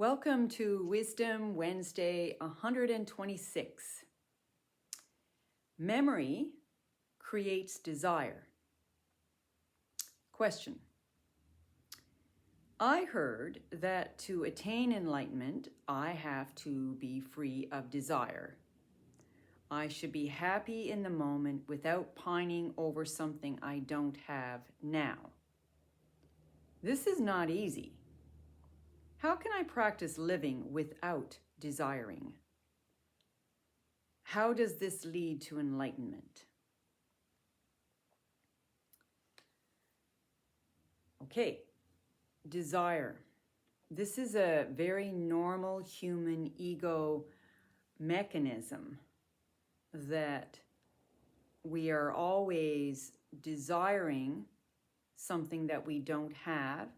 Welcome to Wisdom Wednesday 126. Memory creates desire. Question. I heard that to attain enlightenment, I have to be free of desire. I should be happy in the moment without pining over something I don't have now. This is not easy. How can I practice living without desiring? How does this lead to enlightenment? Okay, desire. This is a very normal human ego mechanism that we are always desiring something that we don't have.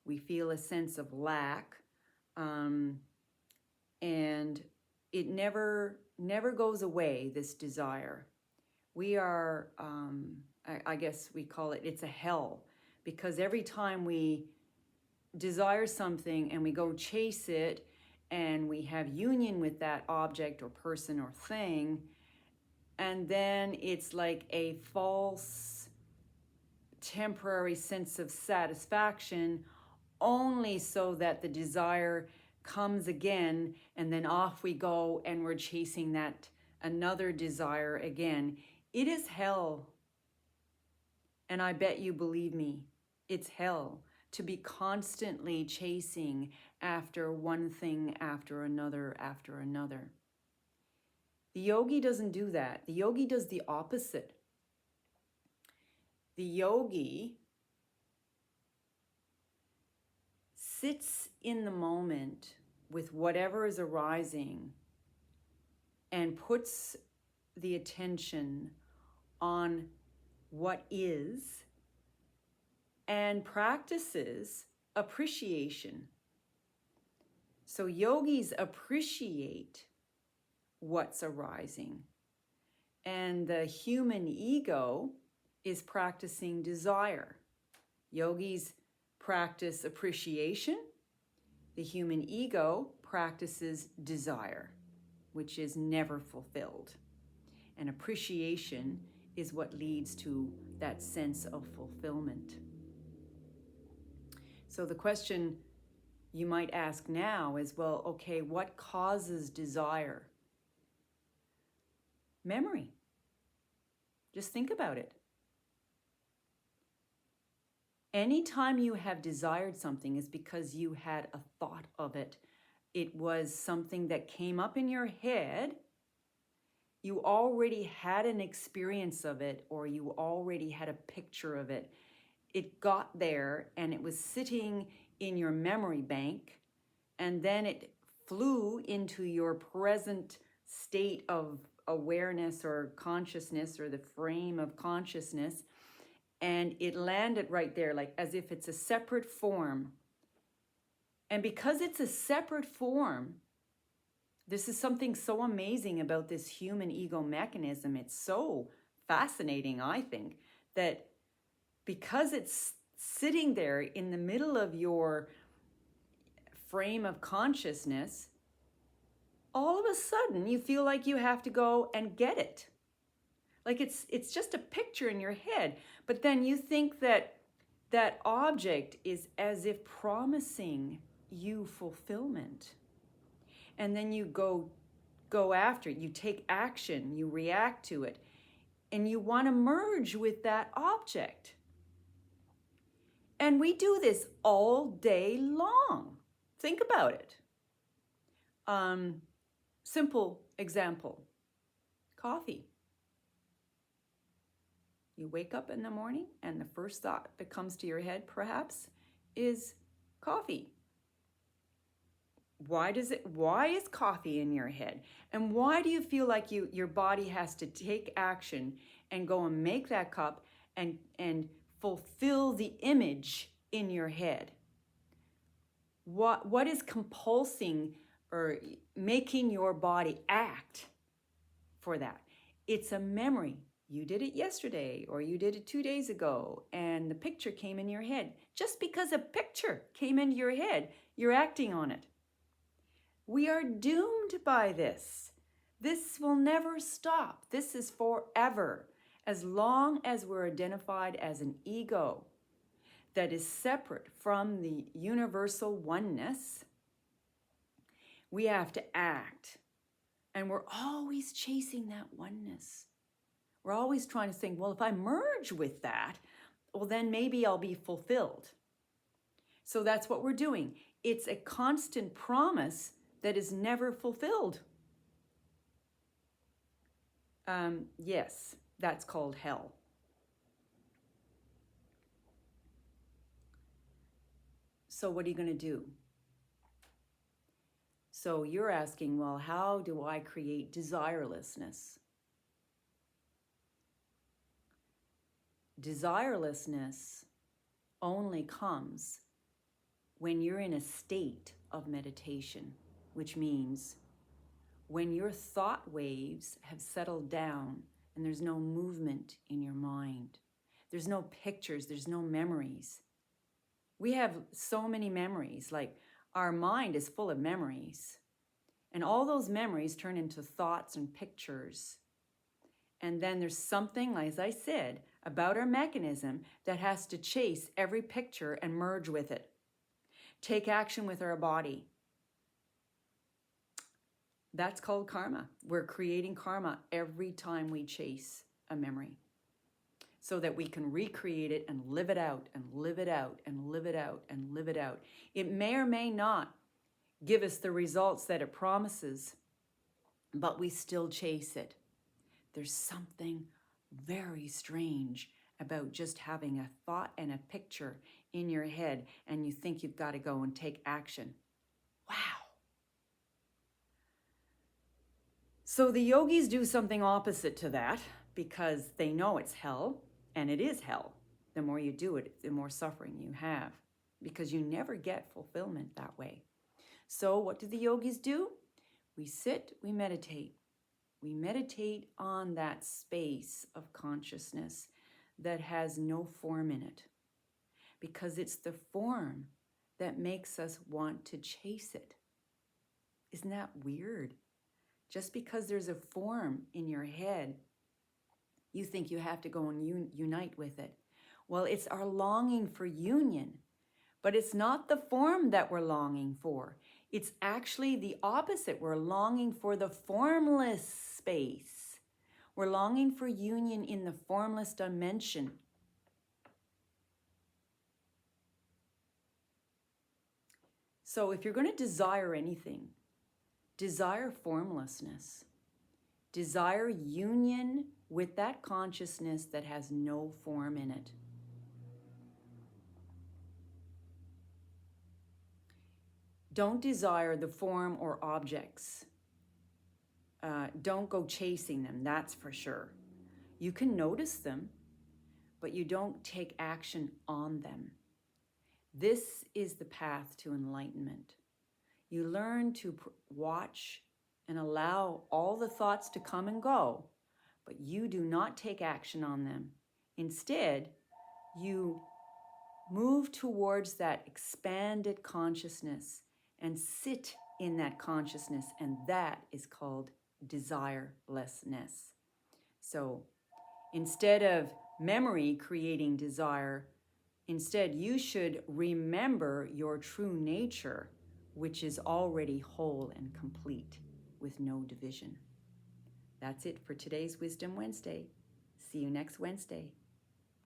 We feel a sense of lack, and it never goes away, this desire. We are, I guess we call it, it's a hell, because every time we desire something and we go chase it and we have union with that object or person or thing, and then it's like a false temporary sense of satisfaction, only so that the desire comes again, and then off we go and we're chasing that another desire again. It is hell. And I bet you believe me, it's hell to be constantly chasing after one thing after another after another. The yogi doesn't do that. The yogi does the opposite. The yogi sits in the moment with whatever is arising and puts the attention on what is and practices appreciation. So yogis appreciate what's arising, and the human ego is practicing desire. Yogis practice appreciation. The human ego practices desire, which is never fulfilled. And appreciation is what leads to that sense of fulfillment. So the question you might ask now is, well, okay, what causes desire? Memory. Just think about it. Anytime you have desired something is because you had a thought of it. It was something that came up in your head. You already had an experience of it, or you already had a picture of it. It got there and it was sitting in your memory bank, and then it flew into your present state of awareness or consciousness, or the frame of consciousness, and it landed right there, like as if it's a separate form. And because it's a separate form, this is something so amazing about this human ego mechanism. It's so fascinating, I think, that because it's sitting there in the middle of your frame of consciousness, all of a sudden you feel like you have to go and get it. Like it's just a picture in your head, but then you think that that object is as if promising you fulfillment. And then you go after it, you take action, you react to it, and you want to merge with that object. And we do this all day long. Think about it. Simple example, coffee. You wake up in the morning and the first thought that comes to your head perhaps is coffee. Why is coffee in your head? And why do you feel like your body has to take action and go and make that cup and fulfill the image in your head? What is compulsing or making your body act for that? It's a memory. You did it yesterday, or you did it 2 days ago, and the picture came in your head. Just because a picture came into your head, you're acting on it. We are doomed by this. This will never stop. This is forever. As long as we're identified as an ego that is separate from the universal oneness, we have to act. And we're always chasing that oneness. We're always trying to think, well, if I merge with that, well, then maybe I'll be fulfilled. So that's what we're doing. It's a constant promise that is never fulfilled. Yes, that's called hell. So what are you going to do? So you're asking, well, how do I create desirelessness? Desirelessness only comes when you're in a state of meditation, which means when your thought waves have settled down and there's no movement in your mind, there's no pictures, there's no memories. We have so many memories, like our mind is full of memories. And all those memories turn into thoughts and pictures. And then there's something, as I said, about our mechanism that has to chase every picture and merge with it. Take action with our body. That's called karma. We're creating karma every time we chase a memory so that we can recreate it and live it out and live it out and live it out and live it out. It may or may not give us the results that it promises, but we still chase it. There's something very strange about just having a thought and a picture in your head and you think you've got to go and take action. Wow. So the yogis do something opposite to that because they know it's hell, and it is hell. The more you do it, the more suffering you have because you never get fulfillment that way. So what do the yogis do? We sit, we meditate. We meditate on that space of consciousness that has no form in it because it's the form that makes us want to chase it. Isn't that weird? Just because there's a form in your head, you think you have to go and unite with it. Well, it's our longing for union, but it's not the form that we're longing for. It's actually the opposite. We're longing for the formless space. We're longing for union in the formless dimension. So if you're going to desire anything, desire formlessness. Desire union with that consciousness that has no form in it. Don't desire the form or objects. Don't go chasing them, that's for sure. You can notice them, but you don't take action on them. This is the path to enlightenment. You learn to watch and allow all the thoughts to come and go, but you do not take action on them. Instead, you move towards that expanded consciousness and sit in that consciousness, and that is called desirelessness. So instead of memory creating desire, instead you should remember your true nature, which is already whole and complete with no division. That's it for today's Wisdom Wednesday. See you next Wednesday.